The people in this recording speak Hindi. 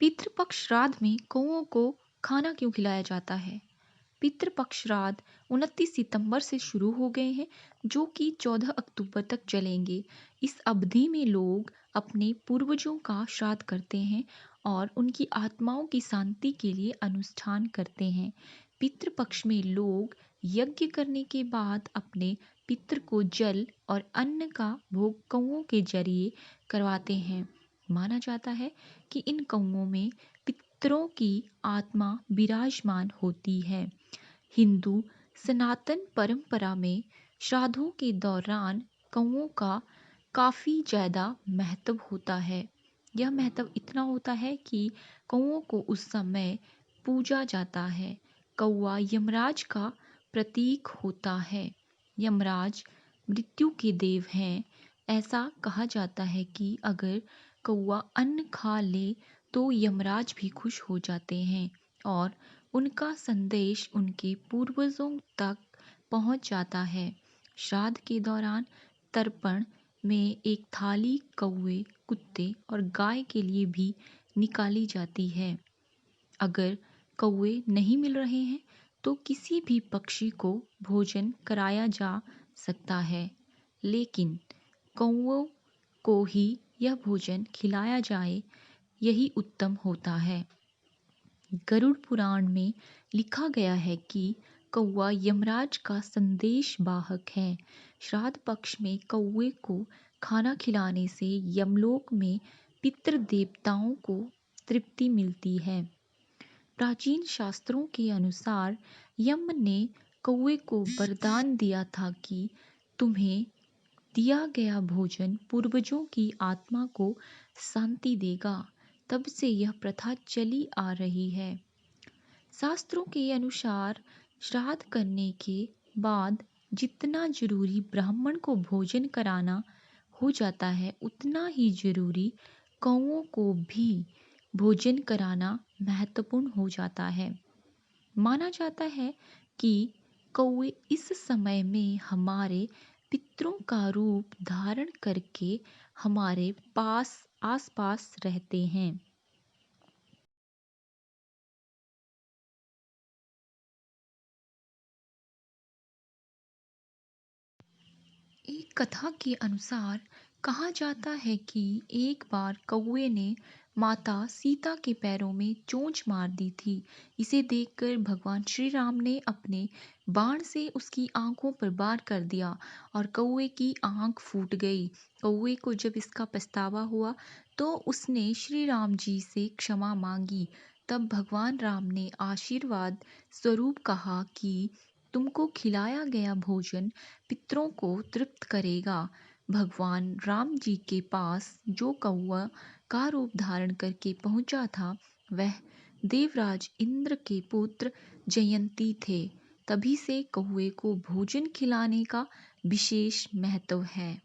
पितृपक्ष श्राद्ध में कौओं को खाना क्यों खिलाया जाता है? पितृपक्ष श्राद्ध 29 सितंबर से शुरू हो गए हैं, जो कि 14 अक्टूबर तक चलेंगे। इस अवधि में लोग अपने पूर्वजों का श्राद्ध करते हैं और उनकी आत्माओं की शांति के लिए अनुष्ठान करते हैं। पितृपक्ष में लोग यज्ञ करने के बाद अपने पितृ को जल और अन्न का भोग कौओं के जरिए करवाते हैं। माना जाता है कि इन कौओं में पितरों की आत्मा विराजमान होती है। हिंदू सनातन परंपरा में श्राद्धों के दौरान कौओं का काफ़ी ज़्यादा महत्व होता है। यह महत्व इतना होता है कि कौओं को उस समय पूजा जाता है। कौआ यमराज का प्रतीक होता है। यमराज मृत्यु के देव हैं। ऐसा कहा जाता है कि अगर कौआ अन्न खा ले तो यमराज भी खुश हो जाते हैं और उनका संदेश उनके पूर्वजों तक पहुंच जाता है। श्राद्ध के दौरान तर्पण में एक थाली कौवे, कुत्ते और गाय के लिए भी निकाली जाती है। अगर कौवे नहीं मिल रहे हैं तो किसी भी पक्षी को भोजन कराया जा सकता है, लेकिन कौओं को ही यह भोजन खिलाया जाए, यही उत्तम होता है। गरुड़ पुराण में लिखा गया है कि कौआ यमराज का संदेश वाहक है। श्राद्ध पक्ष में कौवे को खाना खिलाने से यमलोक में पितृ देवताओं को तृप्ति मिलती है। प्राचीन शास्त्रों के अनुसार यम ने कौवे को वरदान दिया था कि तुम्हें दिया गया भोजन पूर्वजों की आत्मा को शांति देगा। तब से यह प्रथा चली आ रही है। शास्त्रों के अनुसार श्राद्ध करने के बाद जितना जरूरी ब्राह्मण को भोजन कराना हो जाता है, उतना ही जरूरी कौओं को भी भोजन कराना महत्वपूर्ण हो जाता है। माना जाता है कि कौवे इस समय में हमारे पितरों का रूप धारण करके हमारे पास आसपास रहते हैं। एक कथा के अनुसार कहा जाता है कि एक बार कौवे ने माता सीता के पैरों में चोंच मार दी थी। इसे देखकर भगवान श्री राम ने अपने बाण से उसकी आंखों पर वार कर दिया और कौवे की आंख फूट गई। कौवे को जब इसका पछतावा हुआ तो उसने श्री राम जी से क्षमा मांगी। तब भगवान राम ने आशीर्वाद स्वरूप कहा कि तुमको खिलाया गया भोजन पितरों को तृप्त करेगा। भगवान राम जी के पास जो कौवा का रूप धारण करके पहुंचा था, वह देवराज इंद्र के पुत्र जयंती थे। तभी से कौवे को भोजन खिलाने का विशेष महत्व है।